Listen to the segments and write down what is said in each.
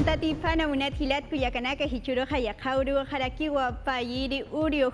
Tatifana munathilat kuyakanaka hichuroja yaqawru harakiwa payiri urio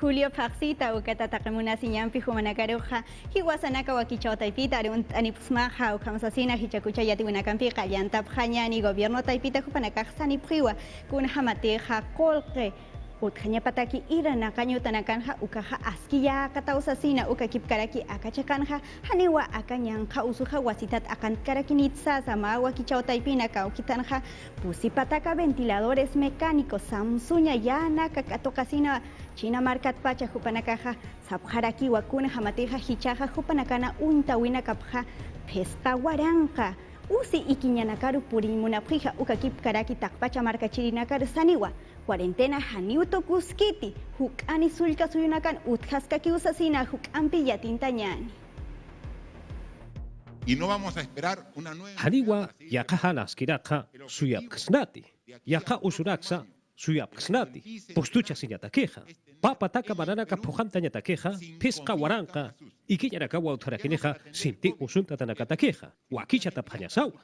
Julio Faxita ukatatakimuna siñampi humanakaruja hiwasanaka wakichawtaypita anipusmaja ukamasasina hichakucha yatiwinakampi qallantap hañani gobierno taypita hupanakaq sanipqiwa kunhamateja kolqe Utkañapataki irana kañutanakanja ukaja askiya katausasina ukakipkaraki akachakanja haniwa akanyanqa usuja wasitat akantkarakinitsa samawa kichawtaypina kawkitanja pusipataka ventiladores mecánicos Samsuña yana kakatokasina China markat pacha hupanakaja sapjaraki wakuna hamateja hichaja hupanakana untawina kapja pesca waranqa Usi ikiñanakaru purimunapija ukakipkaraki takpacha markachirinakaru saniwa cuarentena haniuto kuskiti hukani sulka suyunakan utjaskaki usasina hukampi yatintañani. Y no vamos a esperar una nueva Haniwa yaqaha naskiraqqa suyapqsnati yaqa usuraksa suyapqsnati postucha siñatakeja papataka mananaka pujantañatakeja pesca waranqa ikiñarakawa utharakineja sinti usuntatanakatakeja wakichata phañasawa.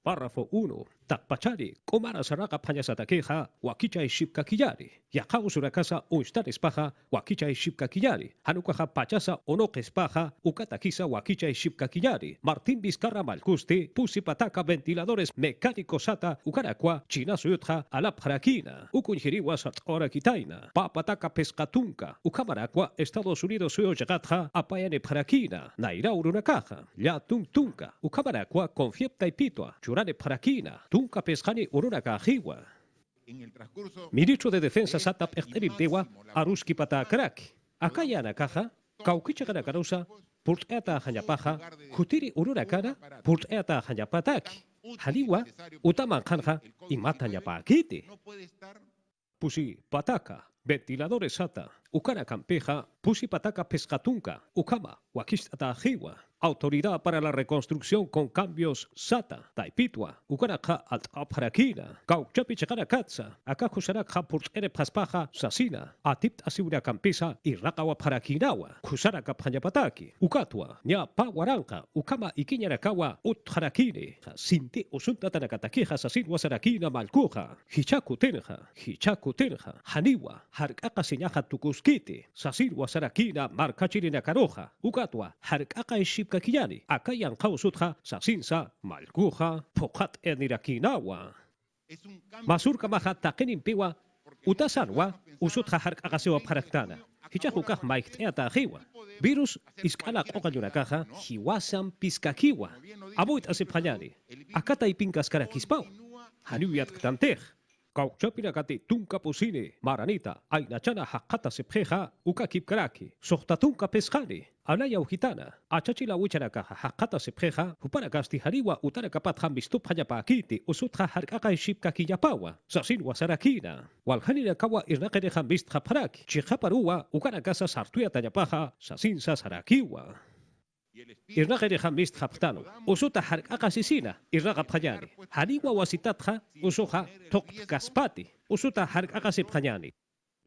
Párrafo 1. Takpachari, komara saraka pañasatakeja, wakichay shipkakillari. Yaqa usurakasa unstarespaja, wakichay shipkakillari. Hanukaja pachasa onoqespaja, ukatakisa wakichay shipkakillari. Martín Vizcarra Malcusti, pusipataka ventiladores mecánicos sata, ukarakwa, chinasuyutja, alapjarakina. Ukunjiriwa satora kitaina. Papataka pescatunca, ukamarakwa, Estados Unidos suyojagatja, apayane parakina. Naira urunakaja, ya tuntunca, ukamarakwa, confiepta y pitwa, churane parakina. Tunca pescani urunaka jiwa. Ministro de Defensa Satap Echteriptewa, Aruski Pata Karaki. Akayana Kaja, Kaukichakana Karusa, Purteta Hanyapaja, Jutiri Urunakana, Purteta Hanyapataki. Haliwa, Utaman Kanja y Matanyapakiti. Pusi Pataka, ventiladores sata, Ukana Campeja, Pusi Pataka Pescatunca, Ukama, Wakistata Jiwa. Autoridad para la Reconstrucción con Cambios SATA, Taipitwa, Ukanaka alt Apharakina, Kauchapichakana Katsa, Akakusaraka Purtere Paspaja, Sasina, Atipt Asiura Campisa y Rakawa Parakinawa, Kusaraka Panyapataki, Ukatwa, Nya Pawaranka, Ukama Ikiñarakawa, Utharakine, Sinti Usuntatanakatakeja Sasin Wasarakina Malkuja, Hichaku Tenja, Haniwa, Harkaka Siñaja Tukuskiti, Sasin Wasarakina Markachirina Karoja, Ukatwa, Harkaka Iship Kakiyani, akayan kausutja, sasinsa, malkuja, pokat enirakinawa. Masurka maha takenin piwa, utasanwa, usutja harkakasewa paraktana. Hichakukah maikteata jiwa. Virus iskala okayunakaja, hiwasan piskakiwa. Abuit asipanyani, akata ipinkas karakispao. Haniuyat ktantej. Kauchapinakati tunka pusini, maranita, ainachana hakata sepjeja, ukakip karaki, sohtatunka pesjani, anaya ujitana, achachila wichanaka hakata sepjeja, huparakasti hariwa utarakapat hambistup hanyapakiti, usutja harkaka shipka kiyapawa, sasin wasarakina, walhanina kawa irnakene hambist haparaki, chihaparuwa, ukarakasa sartuya tayapaja, sasin sasarakiwa. Irnaqere hamist haptano, usuta harkaka sisina, irnaqa phanyani. Haniwa wasitatja, usuja tokt kaspati, usuta harkaka sipanyani.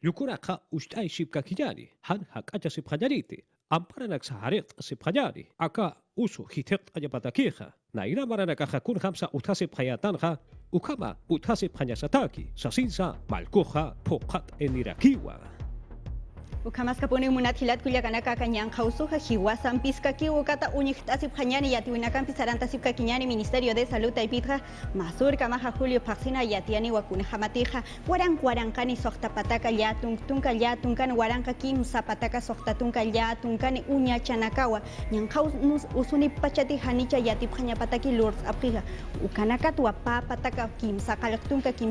Yukuraka ushtay shipkakiyani, han hakacha siphanyaniti, amparanak saharet sipanyani, aka usu hitekt ayapatakeja, naira maranaka hakun hamsa uthase phayatanja, ukama uthase phanyasataki, sasinsa, malkuja, pokat enirakiwa. Ukamaskapuni munathilat kuyakanaka kanyang kausuja hiwasan piskaki ukata uñichtasip hanyani yatiwinakan pisarantasip kakiñani Ministerio de Salud Taipitra Masur Kamaja Julio Paxina yatiani wakuna hamatija warankani sohtapataka tunka tunkan waranka kim zapataka sohtatunka tunkani uña chanakawa nyankaus usuni pachati hanicha yatip hanyapataki lords aprija ukanaka tuapa pataka kim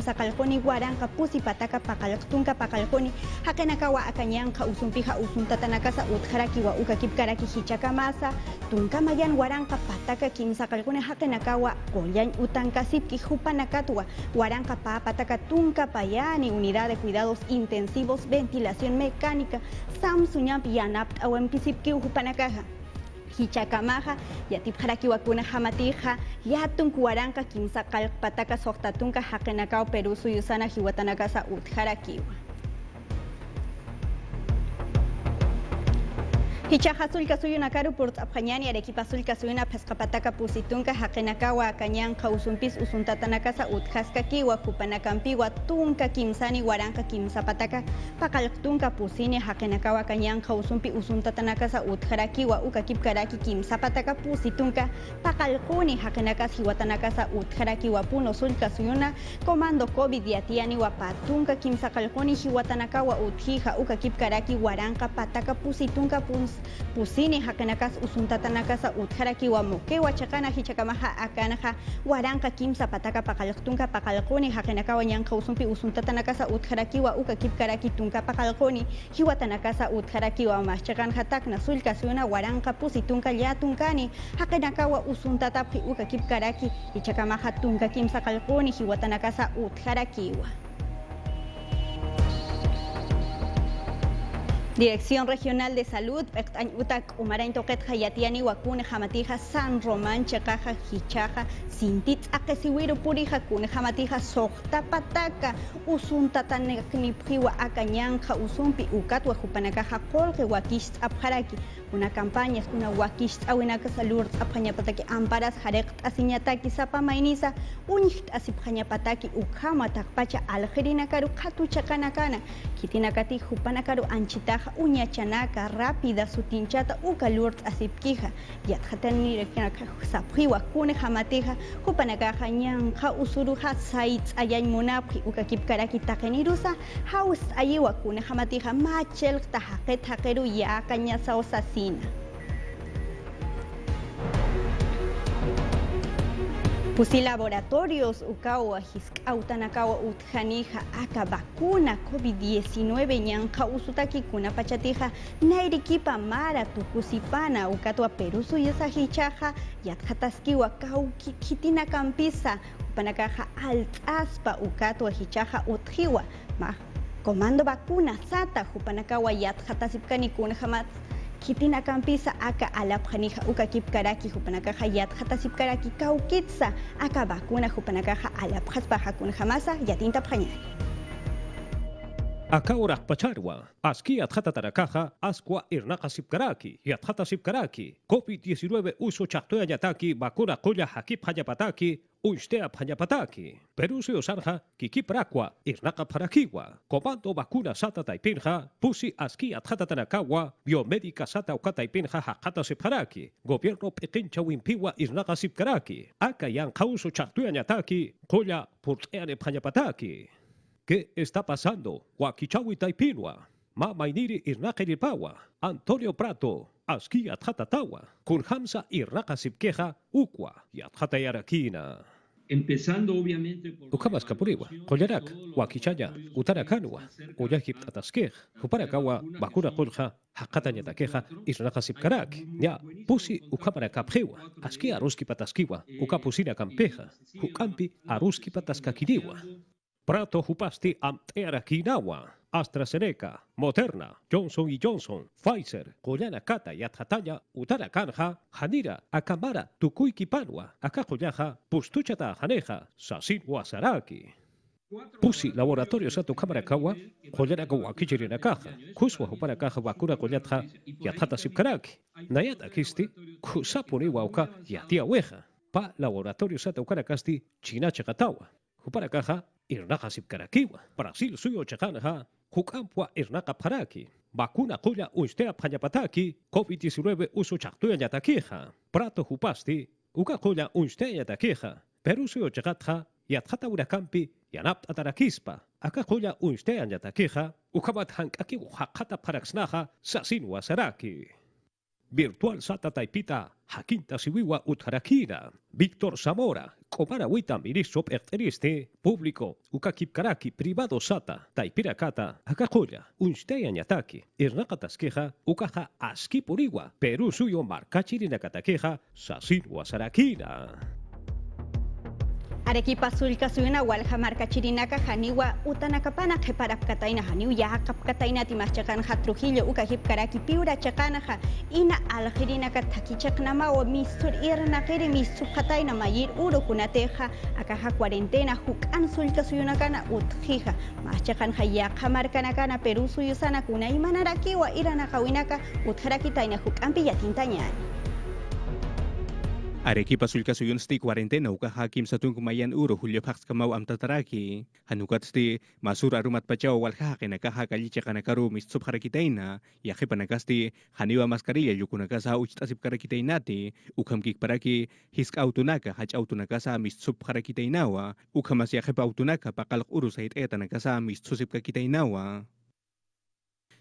sakalkoni waranka pusi pataka pakalkoni hakenakawa akanyang usumpija usuntatanakasa utjaraki wa ukakipkaraki hichakamasa tunkamayan waranka pataka kimsakalkune hakenakawa koyan utankasipki hupanakatwa waranka pataka tunkapayani unidad de cuidados intensivos ventilación mecánica samsuñampi yanapt awempisipki hupanakaja hichakamaja yatipjaraki wakuna hamatija yatunk waranka kimsakal pataka sohtatunka hakenakawa Perú suyusana hiwatanakasa utjarakiwa Hichaja sulka suyuna karu port apjañani arequipa sulka suyuna pescapataca pusitunca jaquenakawa cañan causumpis usuntatanacasa utjasca kiwa kupanakampiwa tunca kimsani guaranca kimsapataca pacaltunca pusini jaquenakawa cañan causumpi usuntatanacasa utjarakiwa ukakipkaraki kimsapataca pusitunca pacalcuni jaquenacas hiwatanacasa utjarakiwa puno sulka suyuna comando COVID yatiani wapatunca kimsacalcuni hiwatanakawa utjija ukakipkaraki guaranca pataca pusitunca pusini hakanakas usuntatanakasa utjarakiwa mokewa chakana hichakamaha akanaja waranka kimsa pataka pakaltunka pakalkoni hakanakawa nyanka usumpi usuntatanakasa utjarakiwa ukakipkaraki tunka pakalkoni hiwatanakasa utjarakiwa maschakan hatakna sulka suyuna waranka pusitunka yatunkani hakanakawa usuntataphi ukakipkaraki hichakamaha tunka kimsa kalkoni hiwatanakasa utjarakiwa. Dirección Regional de Salud, Utak Umarain Toquet Hayatiani Wakune Jamatija San Román Chakaja Hichaja Sintitz Akesiwiru Purija Kune Jamatija Sokta Pataka Usuntataneknipriwa Akanyanja Usumpi Ukatwa Jupanakaja Kolge Wakish Abharaki. Una campaña es una Wakish Awinaka Salud Abhanyapataki Amparas Harekt Asinyataki Sapa Mainisa Unit Asiphanyapataki Ukama Takpacha Algerina Karu Katu Chakanakana Kitinakati Jupanakaru Anchitaja uña chanaka rápida sutinchata ukalurt asipkija yatjatani rekanaka sapjiwa kune jamateja jupanakaja ñanja usuruja saitz ayañ monapji ukakipkaraki takenirusa haus ayiwa kune jamateja machel tajaket jakeru yaka ñasa osasina. Pusi laboratorios ukawa hiskautanakawa utjanija aka vacuna COVID-19 ñanja usutaki kuna pachatija nairikipa mara tukusipana ukatwa perusu yasahichaja yatjataskiwa kauki kitina kampisa upanakaja altaspa ukatwa hichaja utjiwa ma comando vacuna sata upanakawa yatjatasipkani kuna jamat Kitina kampisa aka alapjanija ukakipkaraki jupanakaja yatjatasipkaraki kaukitsa aka vacuna jupanakaja alapjaspa hakuna jamasa yatinta pjañani. Akaurak pacharwa, aski atjatatarakaja, askwa irnaqasipkaraki, yatjatasipkaraki, COVID-19 uso chaktoya yataki, vacuna koya hakip hayapataki, unstea panyapataki. Perusi osarja, kikiprakwa, irnaqaparakiwa, comando vacuna sata taipinja, pusi aski atjatatarakawa, biomédica sata ukataipinja hakatasipkaraki, gobierno pequincha wimpiwa irnaqasipkaraki, aka yan uso chaktoya yataki, koya purteane panyapataki. ¿Qué está pasando? Huaquichawi Taipinwa, Mamainiri Irnaqiripawa, Antonio Prato, Askia Tratatawa, Kunhamsa Irnaqasipkeja, Ukwa, Yatjatayarakina. Empezando obviamente por Ukamas Kapuriwa, Koyarak, Huaquichaya, Utarakanwa, Uyahip Ataskej, Uparakawa, Bakura Kulja, Hakatanyatakeja, Irnaqasipkarak, Ya, Pusi Ukamara Kapjewa, Askia Aruski Pataskiwa, Ukapusina Kampeja, Ukampi Aruski Pataskakiniwa. Prato hupasti amteara kinawa, AstraZeneca, Moderna, Johnson & Johnson, Pfizer, Koyana Kata Yatjataya, Utara Kanja, Hanira, Akamara, Tukuiki Panwa, Akakoyaja, Pustuchata Janeja, Sasin Wasaraki. Pusi Laboratorio Sato Kamarakawa, Koyana Kawakichirina Kaja, Kuswa Hupara Kaja Bakura Koyatja, Yatjata Sipkaraki, Nayata Kisti, Kusapuni Wauka, Yatia Weja, Pa Laboratorio Sato Karakasti, China Chakatawa. Hupara Kaja, Irnaqasipkarakiwa, Brasil suyo chakanaja, Hukampua Irnaqapharaki, vacuna koya unstea panyapataki, COVID-19 uso chaktuya yatakeja, Prato hupasti, uka koya unstea yatakeja, Peru suyo chakatja, yatjata urakampi, yanap atarakispa, aka koya unstea yatakeja, ukabat hankaki uhakata paraksnaja, sasin wasaraki. Virtual Sata Taipita, Jaquinta Siwiwa Utjarakina, Víctor Zamora, Comarawita Ministro Perteriste, Público, Ukakipkaraki, Privado Sata, Taipirakata, Akajoya, Unstea Ñataki, Irnaqataskeja, Ukaja Askipuriwa, Perú suyo Markachirinakatakeja, Sasin Wasarakina. Arequipa sulka suyuna walja marca chirinaka janiwa utanakapana keparap kataina janiu yakap kataina timaschakan ha Trujillo ukahip karaki piura chakana ha ina aljirinaka takichaknama o misur irna kere misur kataina mayir uro kunateja akaja cuarentena hukan sulka suyuna kana utjija maschakan ha yakha marca nakana Perú suyusana kuna imanaraki wa irana kawinaka utjaraki taina hukan piyatintañani. Arequipa sulka suyun sti cuarentena uka hakim satun kumayan uro Julio Pax kamau am tataraki hanukat sti masur arumat pachao wal hake nakaha kalicha kanakaru mistsup harakitaina ya panakasti haniwa mascarilla yukunakasa uchtasip karakitainati ukam kikparaki hisk autunaka hach autunakasa mistsup harakitainawa ukamas ya autunaka pakal uru sait eta nakasa mistsusip kakitainawa.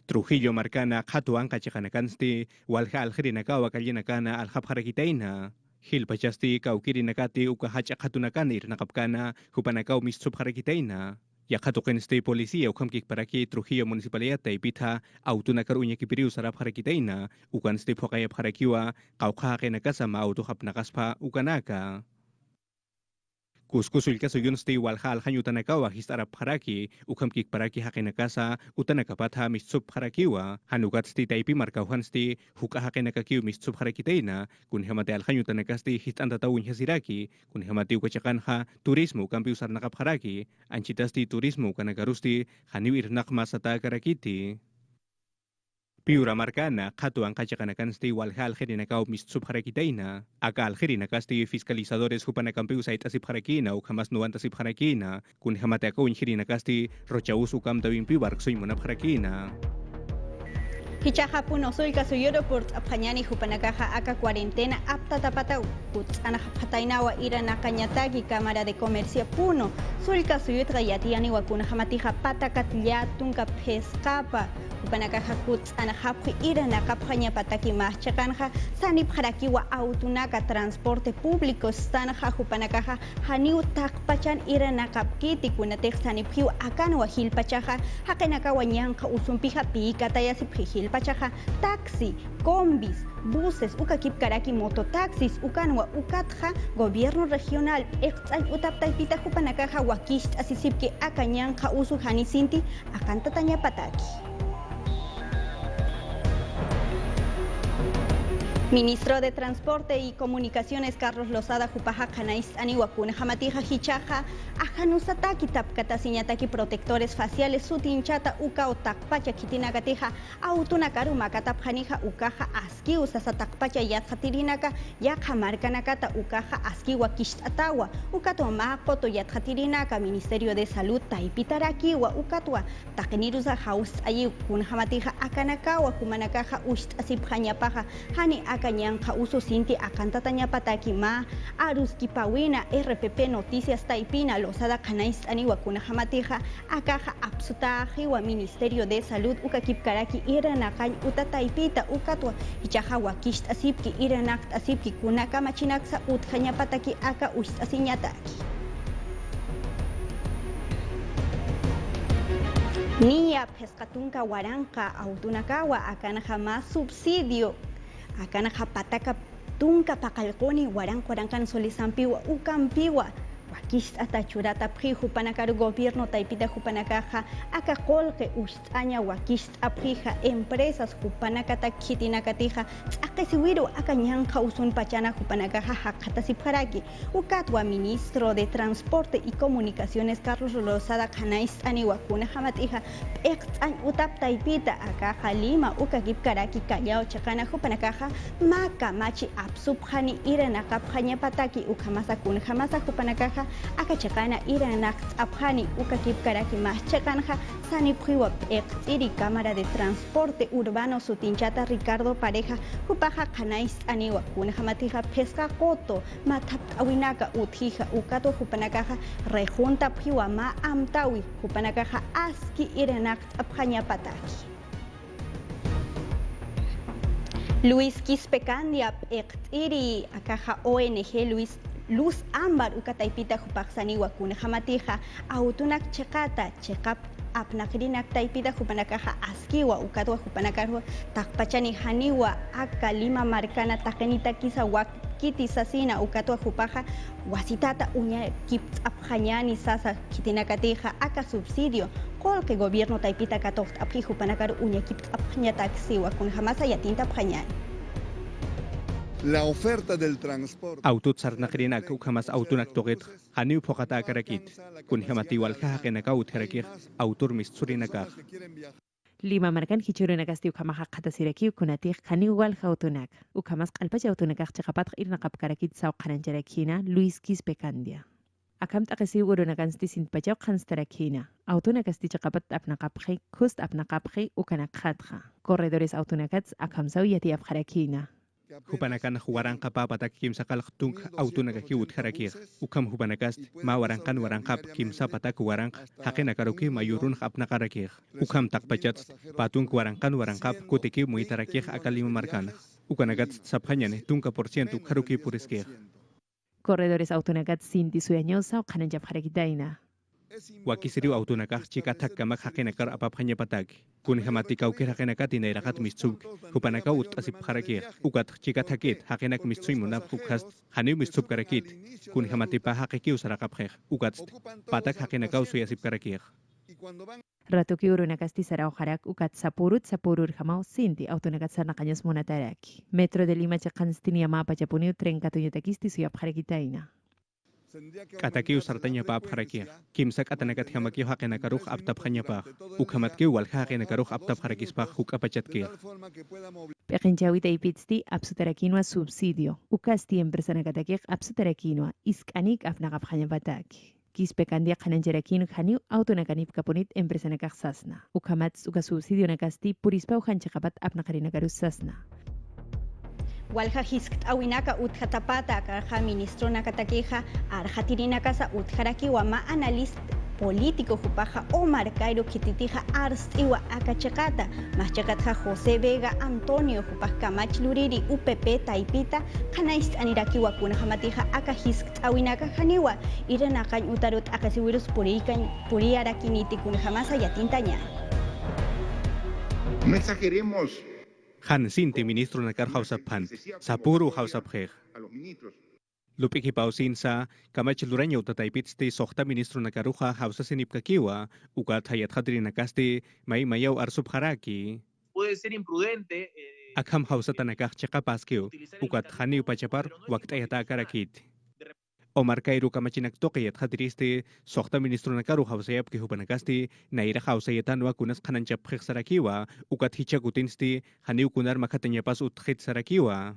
Trujillo marcana hatu anka chakanakansti walha aljirinakawa kallinakana alhapharakitaina. Hil pachasti kaukiri nakati uka hacha hatunakana irnakapkana hupanakaw mistsup harakitaina. Yakatuken ste policía ukam kikparaki Trujillo municipalidad taipitha autunakar unyakipiriu sarap harakitaina ukan ste phokayap harakiwa kaukake nakasa ma autuhap nakaspa ukanaka. Kuskusul kaso yun stay walhal hanyutanakawa histarap haraki ukam kikparaki hakinakasa utanakapatha mistsup harakiwa hanukat sti taipi markauhan sti huka hakinakakiw mistsup harakitaina kun hamate al hanyutanakasti histantatawun hasiraki kun hamate ukachakanha turismo kampi usar nakap haraki anchitasti turismo kanagarusti haniw irnak masata karakiti. Piura marcana, katu ang kachakanakansti walhal jirinakaw mistsup harakitaina, akal jirinakasti fiscalizadores hupanakampiu sait asip harakina o kamas nuanta sip harakina, kun hamate akawin jirinakasti rochaus ukam tawin pibark soy munap harakina. Hichaja puno sulka suyoro por apanyani hupanakaja aka cuarentena apta tapata uts anahapatainawa ira nakanyatagi cámara de comercio puno sulka suyutra yatiani wakuna hamatija pata katliatunka pescapa hupanakaja kuts anahapji ira nakapjanya pataki machakanja sanip harakiwa autunaka transporte público stanja hupanakaja haniu takpachan ira nakapkiti kunatek saniphiu akanwa hilpachaja hakenakawa nyanka usumpija pikataya sipjil pachaja taxi, combis, buses, ukakip karaki mototaxis, ukanwa ukatja, gobierno regional, exay utaptaipita hupanakaja wakisht asisipke akanyanja usu hanisinti akantatanya pataki. Ministro de Transporte y Comunicaciones Carlos Lozada Jupaja Canais Aniwakuna Jamatija Hichaja Ajanusataki Tapkata Siñataki Protectores Faciales Sutinchata Uka Otakpacha Kitinagateja Autunakaru Katapjanija Ukaja Aski Usasatakpacha Yatjatirinaka Yakhamarkanakata Ukaja Aski Wakishatawa Ukatoma Koto Yatjatirinaka Ministerio de Salud Taipitaraki wa Ukatwa Takenirusa Haus Ayi Kun Jamatija Akanakawa Kumanakaja Usht Asipjanyapaja Hani Akanyanja uso sinti akantatanya pataki ma aruski pawina RPP Noticias Taipina Lozada Canais Aniwakuna Jamatija akaja absutaji wa Ministerio de Salud ukakip karaki iranakay utataipita ukatwa hichaja wakisht asipki iranakt asipki kunaka machinaksa utkanya pataki aka usht asinyataki. Nia pescatunka waranka autunakawa akana jamás subsidio akana japataka tunka pakalkoni warankan solisampiwa ukampiwa wakist atachurata priju panakaru gobierno taipita jupanakaja akakolke ustaña wakist aprija empresas jupanakata kitinakatija tsakesiwiru akanyanka usun pachana jupanakaja hakatasiparaki ukatwa ministro de Transporte y Comunicaciones Carlos Lozada Canais Aniwakuna Jamatija extan utap taipita akaja Lima ukakip karaki Callao chakana jupanakaja maka machi absubjani iranakapjanya pataki ukamasakun jamasa jupanakaja akachakana iranak abjani ukakip karaki machakanja sanipjiwa exiri Cámara de Transporte Urbano Sutinchata Ricardo Pareja Jupaja Canais Aniwakuna Jamatija pesca koto matap awinaka utija ukato jupanakaja rejunta pjiwa ma amtawi jupanakaja aski iranak abjanya pataki. Luis Quispecandia exiri akaja ONG Luz Ámbar ukataipita jupaksani wakuna jamatija autunak chekata chekap apnakrinak taipita jupanakaja askiwa ukatwa jupanakaja takpachani haniwa aka Lima marcana takenita kisa kiti sasina ukatwa hupaja wasitata uña kiptzapjañani sasa kitinakatija aka subsidio kol que gobierno taipita katoft apji hupanakar uña kiptzapjañataksiwa kun jamasa yatinta pjañani. La oferta del transporte. Autut sarnakrinak ukamas autunak toget, haniu pokata karakit, kun hamati walkahakenaka utharakir, autur mistsurinakah. Lima markan hichuruna kastiu kamaha qatasiraki kunatik khani wal khautunak ukamas qalpacha autunakah chaqapat irna qabkarakit saw qaranjarakina Luis Quispecandia akam taqasi uruna kansti sin pachaw qanstarakina autunakasti chaqapat apnaqapqi kust apnaqapqi ukana qhatqa corredores autunakats akam saw yati afkharakina Hupanakan huwaranqa papatak kimsa qalqtung autunaka kiwut harakir ukam hupanakast ma waranqan waranqap kimsa patak waranq haqina karuki mayurun apna qarakir ukam taqpachats patung waranqan waranqap kutiki muitarakir akalima markan ukanagat saphañane tunka % karuki puriskir corredores autunakats sinti suyañosa qananjap harakitaina Wakisiriu autunakah chika takkamak hakinakar apaphaña patak. Kun hamati kaukir hakinakat inairakat mistsuk. Hupanaka asip harakir. Ukat chika takit hakinak mistsuy munap hukast. Haniu mistsuk karakit. Kun hamati pa hakikiu sarakapher. Ukat patak hakinakaw suyasip karakir. Ratuki urunakasti sarao harak ukat sapurur hamau sinti autunakat sarnaqañas monataraki. Metro de Lima chaqanstini ama pachapuniu tren katuñatakisti suyap harakitaina. Katakiu sartanya pa apharakir. Kimsak atanakat hamakiu hakinakaruh aptaphaña pa. Ukhamatkiu walha hakinakaruh aptapharakispa hukapachatkir. Peqinchawita ipitsti apsutarakinua subsidio. Ukasti empresanakatakik apsutarakinua iskanik apnaqaphañapataki. Quispecandia qanancharakinu khaniu autonakanip kapunit empresanakaq sasna. Ukhamats uka subsidio nakasti purispa uhanchaqapat apnaqarinakarus sasna. Walha hisk't'awinaka utqatapata karqa ministro nakatakiqa arjatirinakasa utqaraki wama analista político hupaja Omar Cairo kititiqa arst'iwa akachiqata mahchaqatqa José Vega Antonio hupaj kamach luriri UPP Taipita qanayst'anirakiwa kunhamatiqa aka hisk't'awinaka haniwa iranaqañ utarut aqasiwirus puriarakiniti kunhamasa yatintaña. No exageremos. Han sinti ministro nakar hausaphan. Sapuru hausapher. Lupiki pausinsa, kamach luraña utataipitsti sohta ministro nakaruja hausa sinipkakiwa, ukat hayat hadri nakasti, mayaw arsubharaki. Puede ser imprudente. Akham hausa tanakah chakapaskiu, ukat haniu pachapar, waktayata karakit. Omar Cairo kamachinak toqiyat hadristi, sohta ministro nakaru hausayap ki hupanakasti, naira hausayatanwa kunas kananchap sarakiwa, ukat hichakutinsti, haniu kunar makatanyapas uthit sarakiwa.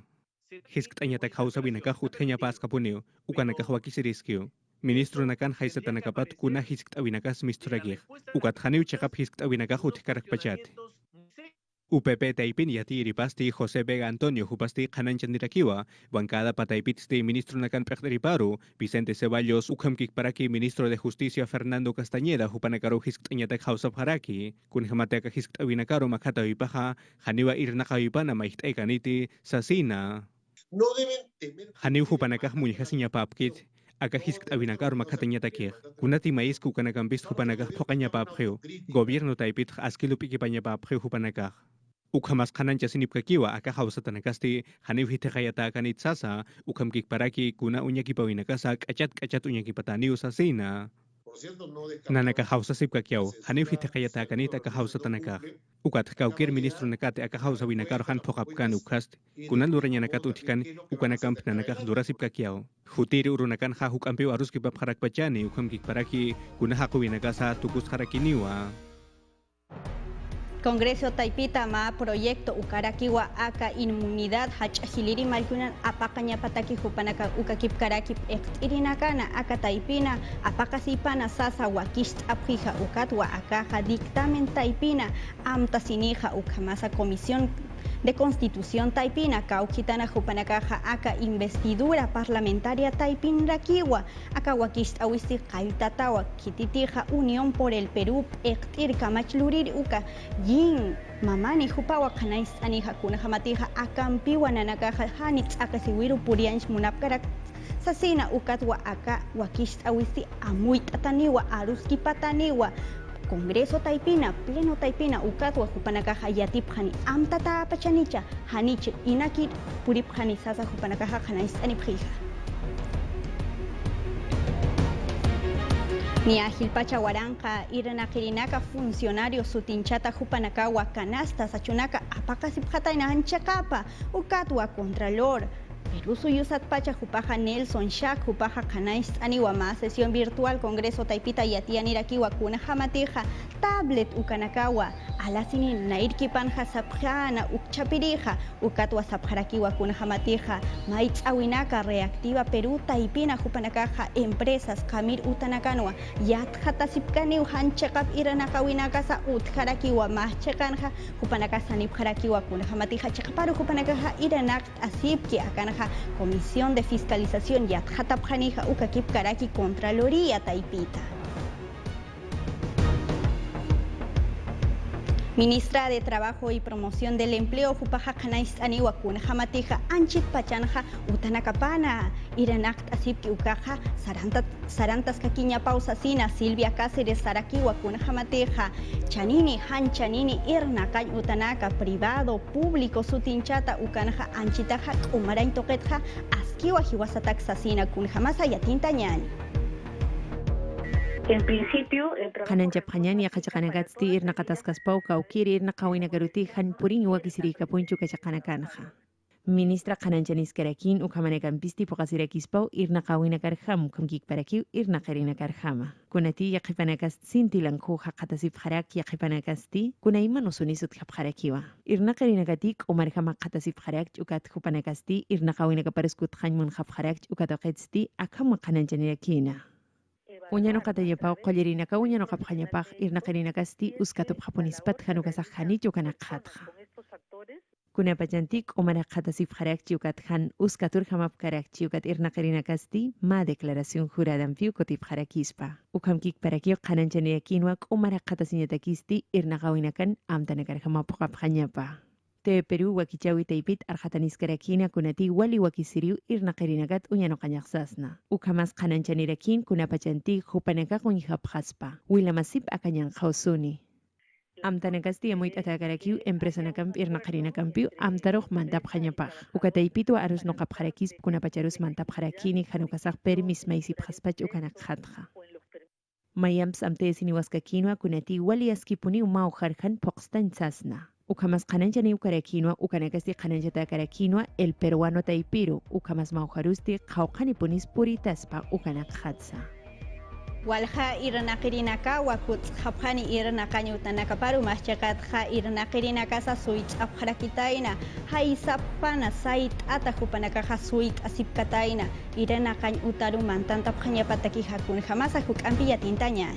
Hisktañatak hausabinaka uthañapas kapuniu, ukanaka wakisiriskiu. Ministro nakan haisatanakapat kuna hisktabinakas misturagir, ukat haniu chakap hisktabinaka uthikarakpachat. UPP Taipin yati iripasti José Vega Antonio hupasti qananchandirakiwa, bancada pataipitsti ministro nakan pekderiparu, Vicente Ceballos ukhamkik paraki ministro de Justicia Fernando Castañeda hupanakaru hisktañatak hausabharaki, kun hamataka hisktabinakaru makatawipaha, haniwa irnakawipana maihtaikaniti, sasina. No deben temer. Haniu hupanakah muñhasiña papkit, aka hisktabinakaru makatañatakir, kunati maisku kanakampist hupanakah pokaña papkhiu, gobierno taipit askilupikipanya papkhiu hupanakah. Ukhamas kanancha sinipkakiwa aka hausatanakasti haniu hitekayata kanit sasa ukhamkik paraki kuna uñakipawinakasa kachat uñakipataniu sasina. Nanaka hausa sipkakiaw haniu hitekayata kanit aka hausatanaka. Ukat kaukir ministro nakate aka hausawinakar han pokapkan ukast kunan luranya nakat utikan ukanakamp nanaka lura sipkakiaw. Hutiri urunakan ha hukampiu arus kipapharak pachani ukhamkik paraki kuna hakuwinakasa tukus harakiniwa. Congreso Taipita ma proyecto ukarakiwa aka inmunidad hachajiliri malkunan apakaña pataki hupanaka ukakip karakip irinakana aka Taipina apakasipana sasa wakisht apjija ukatwa akaja dictamen Taipina amtasinija ukamasa comisión de Constitución Taipina kaukitana hupanakaja aka investidura parlamentaria Taipinrakiwa aka wakisht awisti kaitatawa kititija Unión por el Perú ektir kamachlurir uka yin mamani hupawa kanais anija kuna hamatiha akampiwa nanakaja hanits akasiwiru purianch munapkarak sasina ukatwa aka wakisht awisti amuit ataniwa aruski pataniwa Congreso Taipina, Pleno Taipina, Ukatwa Hupanakaja Yatipjani, Amtata Pachanicha, Hanich Inaki, Puripjani Sasa Hupanakaja Hanais Aniprija. Ni Agilpacha Huaranca, Irana Kirinaka, funcionario Sutinchata Hupanakawa, Canasta, Sachunaka, Apacasipjata en Anchacapa, Ukatwa Contralor. Perú Suyusat Pacha Jupaja Nelson Shak Jupaja Canais Aniwama, sesión virtual Congreso Taipita Yatian Irakiwa Kuna Jamatija, tablet Ukanakawa, Alasini Nairki Panja Sapjana Ukchapirija, Ukatwa Sapjarakiwa Kuna Jamatija, Maitz Awinaka Reactiva Perú Taipina Jupanakaja, Empresas Kamir Utanakanwa, Yat Hatasipkani Uhanchekap Iranakawinaka Sa Utkarakiwa Mahchekanja, Jupanakasa Nipjarakiwa Kuna Jamatija, Chekaparu Jupanakaja Iranak Asipki Akana Comisión de Fiscalización Yatjatapjanija Ukakip Karaki Contraloría Taipita. Ministra de Trabajo y Promoción del Empleo Jupaja Kanais Aniwakun Jamatija Anchit Pachanja Utanakapana Iranakt Asipki Ukaja Sarantas Kakiña Pausa Sina Silvia Cáceres Sarakiwakun Jamateja Chanini Han Chanini Irnakay Utanaka Privado Público Sutinchata Ukanaja Anchitaja Umarain Toketja Askiwa Hiwasatak Sasina Kun Jamasa Yatintañani. En principio, Kanancha Panyani Akachakanagatsti Irnakatascaspau Kaukiri Irnakawinagaruti Han Purin Wakisirika Punchu Kachakanakanja. Ministra Kananchanis Karakin Ukamanakan Pisti Pokasirakispo Irnakawinakarham Kumkik Parakiu Irnakarinakarhama. Kunati Yakipanakast Sintilanku Hakatasip Harak Yakipanakasti Kunaiman Usunisut Haparakiwa. Irnakarinagatik Umarhama Katasip Harak Ukat Hupanakasti Irnakawinakaparskut Hanmun Hapharak Ukatoketsti Akama Kananchanirakina. Uñano katayapau qollirinaka uñano qapqañapaq irnaqarinakasti uskatup japonispat hanukasaqjani chukanaqhatqa. Kunapachantik umana qatasipqarakchi ukatjan uskatur hamapkarakchi ukat irnaqarinakasti ma declaración juradanpi ukutipqarakispa. Ukamkik parakiyo qananchanirakinwak umara qatasiñatakisti irnaqawinakan amtanakarhamapqapqañapa. Te Perú wakichawi taipit arjataniscarakina kunati wali wakisiriu irnaqarinakat uñanoqañaqsasna. Ukamas qananchanirakin kunapachanti hupanaka quñhapqaspa. Wilamasip akañanqawsuni. Amtanakasti amuit atakarakiu empresanakamp irnaqarinakampiu amtaroq mantapqañapaq. Ukataypitu arus noqapqarakisp kunapacharus mantapqarakini hanukasaq permis maysipqaspach ukanaqhatqa. Mayamps amtesini waskakinwa kunati wali askipuni umaujarjan poqstansasna. Ukamas Kananchani Ukarakinwa, Ukanakasti Kananchata Karakinwa, el peruano Taipiru, Ukamas Maujarusti, Kaukani Punis Puritaspa, Ukanakhatsa. Walha Irnakirinaka, Wakut, Hapani Irnakani Utanakaparu, Maschakatha Irnakirinakasa Suit Abharakitaina, Haisapana Sait Atahupanakaha Suit Asipkataina, Irenakan Utaru Mantanta Panyapataki Hakun, Hamasa Hukampi Yatintaña.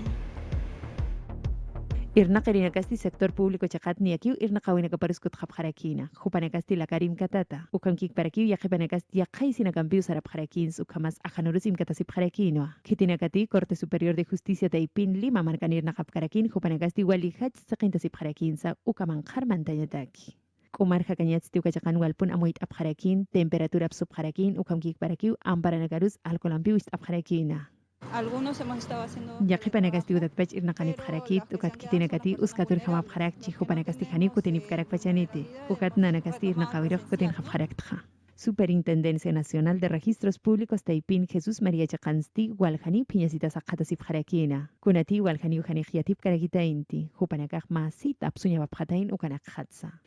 Irnaqarinakasti sector público chaqatni akiu irnaqawinakaparuskut hapqarakina. Hupanakasti la karim katata. Ukamkik parakiu yaqipanakasti yaqaysinakampio sarapqarakins ukamas ajanurusim katasipqarakinwa. Kitinakati Corte Superior de Justicia Taipin Lima markan irnaqapqarakin hupanakasti walihach saqintasipqarakinsa ukamanqar mantañataki. Kumar hakañatsti ukachaqan walpun amuit apqarakin, temperatura apsupqarakin ukamkik parakiu amparanakarus alcoholampiu apqarakina. Algunos hemos estado haciendo. Yaqipanakasti utatpach irnaqanip harakit, ukat kitinakati uskatur hamap harakchi, hupanakasti hanip kutinip karakpachaniti, ukat nanakasti irnaqawiroq kutin hapharaktja. Superintendencia Nacional de Registros Públicos Taipin Jesús María Chaqansti, Walhani Piñasita Saqatasip Harakina, Kunati Walhani Uhanijyatip Karakitainti, Hupanakaj Masit Apsuñapaphatain Ukanakhatsa.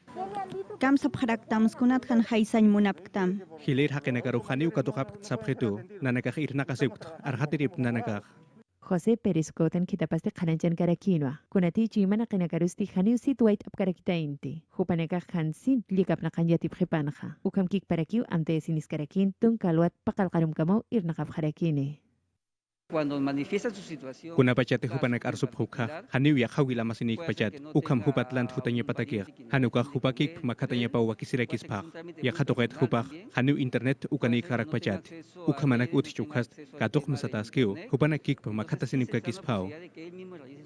Kamsap Haraktams Kunathan Haisan Munapktam. Hilir Hakenakaruhani Ukatuhap Saphetu, Nanakaj Irnakasukt, Arhatirip Nanakaj. José Pérez Cotan Kitapaste Kananchan Karakinwa, Kunati Chimana Kanakarusti Haniu Situait Apkarakitainti, Hupanakaj Hansin Likapnakanyatip Hipanja, Ukamkik Parakiu ante Siniskarakin, Tunkaluat Pakalkarum Kamau Irnakaf Harakine. Cuando manifiesta su situación, Kunapachate hupanak arsup hukha, haniu ya hawila masinik pachat, ukam hupatlant hutanya patakir, hanuka hupakik makatanya pa wakisirakis pa, ya hatoket hupach, haniu internet ukanik harak pachat, ukamanak utchukast, katuk masataskiu, hupanakik pa makatasinip kakis pao.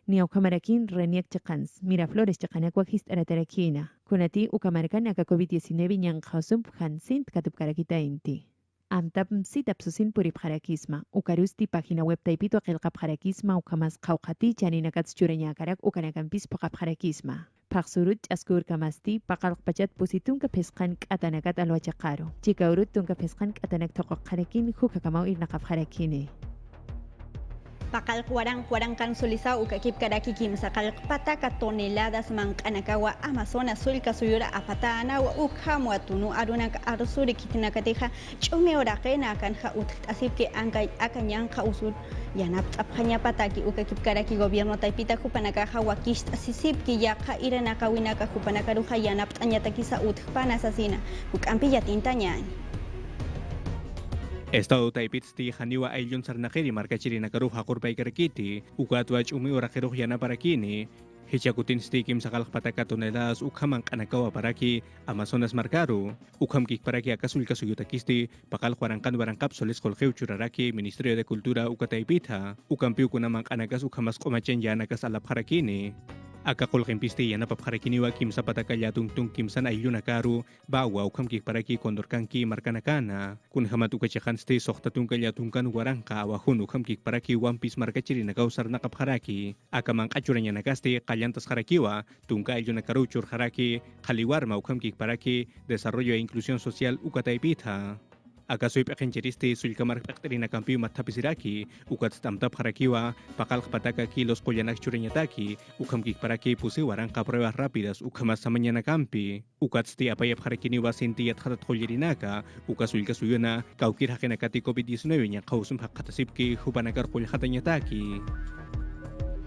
Ni ukamarakin Reniak Chakans, Miraflores Chakanak wakist aratarakina, Kunati ukamarakan aka COVID-19 nyang khasum Hansint Katup Karakitainti. Amtab sitap susin puri bharakisma. Ukarusti página web taipito akilqa bharakisma ukamas qawqati chaninakats churanya karak ukanakampis paqa bharakisma. Paksurut askur kamasti pakal pachat pusitun ka peskan katanakat alwachaqaro. Chikaurut tun ka peskan katanak toqaqarakin hukakamau irnaqabharakini. Pakal kuarang kan sulisa ukakip karaki kimsa pataka toneladas mankanakawa Amazonas sulka suyura apatana wa ukhamu atunu arunak arsuri kitinakateja chume oraqena kanja asip que akanyan usur yanap apkhanya pataki ukakip karaki gobierno taipita kupanakaja wakish asisip que yaqa iranaka winaka kupanakaruja yanap anyatakisa uthpana asasina ukampi yatintañan. Estado taipitsti haniwa ayllun sarnaqiri markachirina karuja qurpay karakiti ukatuach umi oraqiruj yana parakini hichakutinsti kimsaqalq pataka toneladas ukhaman qanakawa paraki Amazonas markaru ukhamkik paraki akasul kasuyutakisti paqal huaranqan waranqap soles qolqeu churaraki Ministerio de Cultura ukataipitha ukampiu kunaman qanakas ukhamas qomachen yanakas alapharakini Akakol kempisti yana papharakiniwa kimsa patakaya tungtung kimsan ayuna karu bawa ukhamki paraki kondorkanki markanakana kun hamat ukachakhansti sohtatun kaya tungkan warangka awahun ukhamki paraki wampis markachiri nakausar nakapharaki akamang kachuranya nakasti kalyantas harakiwa tungka ayuna karu chur haraki khaliwarma ukhamki paraki desarrollo e inclusión social ukataipitha Akasoy pekencheristi sulkamar pekterina kampi matapisiraki ukat tamtap harakiwa pakal pataka kilos koyanak chureñataki ukamkik paraki pusi waranqa pruebas rápidas ukamas samanyana kampi ukat sti apayap harakiniwa sintiyat hatat kollerinaka ukasul kasuyuna kaukir hakenakati COVID-19 nya kausum hakatasipki hupanakar polhatanyataki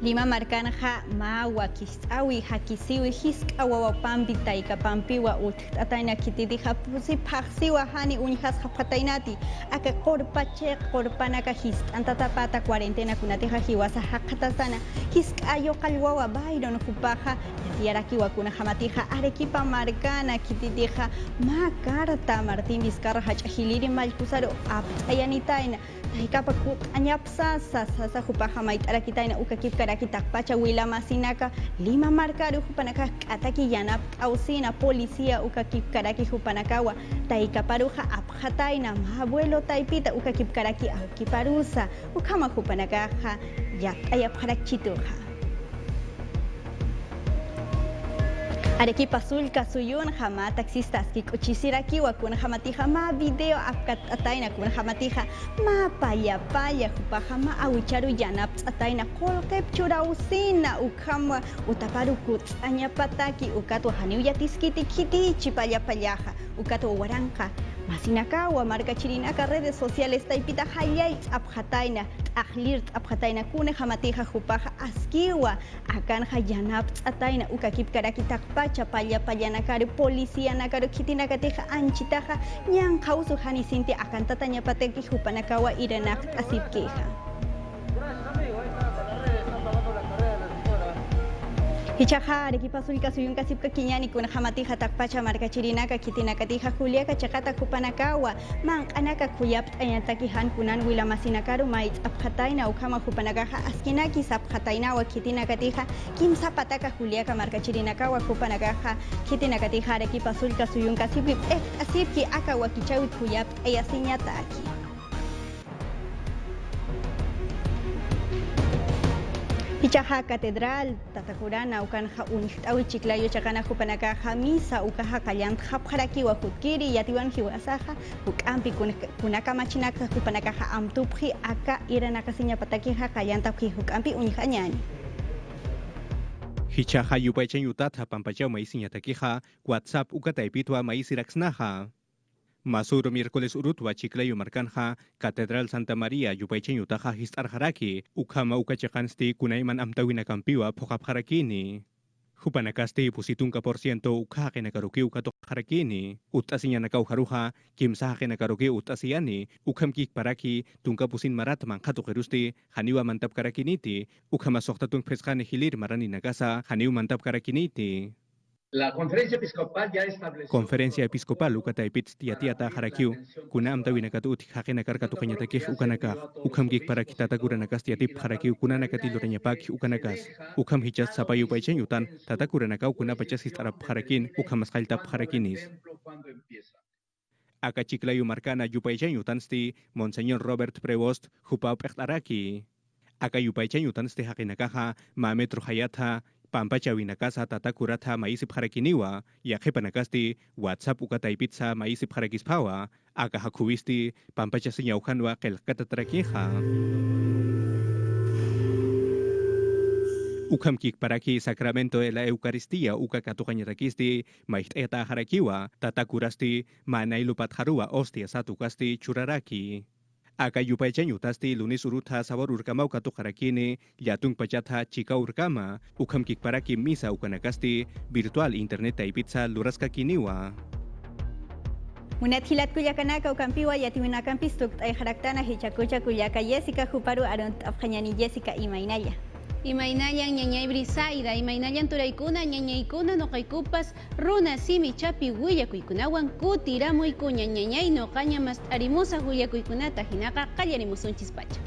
Lima markanja mawa kisawi hakisiwi hiska wawapampi taikapampiwa atayna kitidija pusi paksiwa hani unjas hapatainati aka korpache korpanaka hiskantatapata cuarentena kunateja hiwasa hakatasana hiskayo kalwawa bayron hupaja yatiarakiwa kuna jamatija arequipa marcana kitidija makarta Martín Vizcarra hachajiliri malkusaro aptayanitaina taikapa anyapsasa sasa hupaja maitarakitaina ukakip Kitakpacha wila masinaka Lima markaru hupanaka ataki yanap ausina policía ukakip karaki hupanakawa taikaparuja apjataina mahabuelo taipita ukakip karaki aukiparusa ukama hupanakaja ya ayapjarakchituja Arequipa sulka suyun jama taxistas ki kuchisirakiwa kun jamatija ma video apkat ataina kun jamatija ma paya hupaja ma awicharu yanap ataina kolkep churausina ukama utaparu kut anyapataki ukatu haniu yatiskiti kiti chipaya payaja ukatu waranka Masinakawa marca chirinaka redes sociales taipita hayay apjataina ahlir apjataina kune jamatija hupaja askiwa akan hayanap ataina ukakip karaki takpacha payanakari policía nakaru kitinakateja anchitaja ñan kausu hani sinti akan tatanya pateki hupanakawa iranak asipkeja Hichaja Arequipa sulka suyun kasipka kiñani kuna jamatija takpacha marca chirinaka kitinakatija Juliaka chakata kupanakawa manqanaka kuyap ayatakihan kunan wila masinakaru mait apjataina ukama kupanakaja askinaki sapjatainawa kitinakatija kimsa pataka Juliaka marca chirinakawa kupanakaja kitinakatija Arequipa sulka suyun kasipki asipki akawa kichawit kuyap ayasiñataki Hichaja Catedral Tatakurana ukanja unitawi chiklayo chakana hupanakaja misa ukaja kallant hapjarakiwa hutkiri yatiwan hiwasaja ukampi kunaka machinaka hupanakaja amtupji aka iranaka siñapatakija kallanta hukampi unijañani Hichaja yupaychan yutatha pampachaw maisiñatakija WhatsApp ukataipitwa maisiraksnaja Masuro miércoles urutwa chiclayo marcanja Catedral Santa María yupaychen yutaja histarjaraki ukama ukachaqansti kunayman amtawina kampiwa phokapharakini Hupanakasti pusitunka % ukhaque nakaruki ukatoqharakini utasiña nakaujaruja kimsaje nakaruki utasiani ukhamkik paraki tunka pusin maratman qhatuqirusti haniwa mantapkarakiniti ukhama soqtatun phesqani hilir marani nakasa haniw mantapkarakiniti La conferencia episcopal ya estableció Conferencia episcopal ukataipit tiatiata harakiu kuna amtawinakatut haqina karkatu qañatakij ukanakaj ukhamkik para kitatakuranakas tiatip harakiu kunanakatilurañapak ukanakas ukham hichas sapayupaychen yutan tatakuranakaw kunapachas histarap harakin ukhamas qaltap harakinis Aka Chiclayo Marcana Yupaychaño tansti Monseñor Robert Prevost Jupao Pechtaraki. Aka Yupaychaño tansti Hakinakaja Mametro Hayata Pampacha Winakasa Tatakurata Maisip Harakiniwa Yakepanakasti WhatsApp Ukatay Pizza Maisip Harakispawa Aka Hakuwisti Pampacha Sinyauhanwa Kelkatatrakiha. Ukamkik paraki Sacramento de la Eucaristía ukakatukañatakisti maiteta harakiwa tatakurasti manailupat harua ostia satukasti churaraki. Aka yupaychañutasti lunis uruta sabor urkamau katukarakini yatung pachata chika urkama ukamkik paraki misa ukanakasti virtual internet taipitsa luraskakiniwa. Munathilat kuyakanaka ukampiwa yatiwinakampis tuktay haraktana hichakucha kuyaka Jessica Juparu arunt afqañani Jessica Imaynaya. Imaynayan ñañay brisaida, imaynayan turaykuna ñañaykuna noqaykupas runa simi chapi willakuykunawan kutiramuykuna ñañay noqaña mas arimusa willakuykunata hinaqa qallarimusunchis pacha.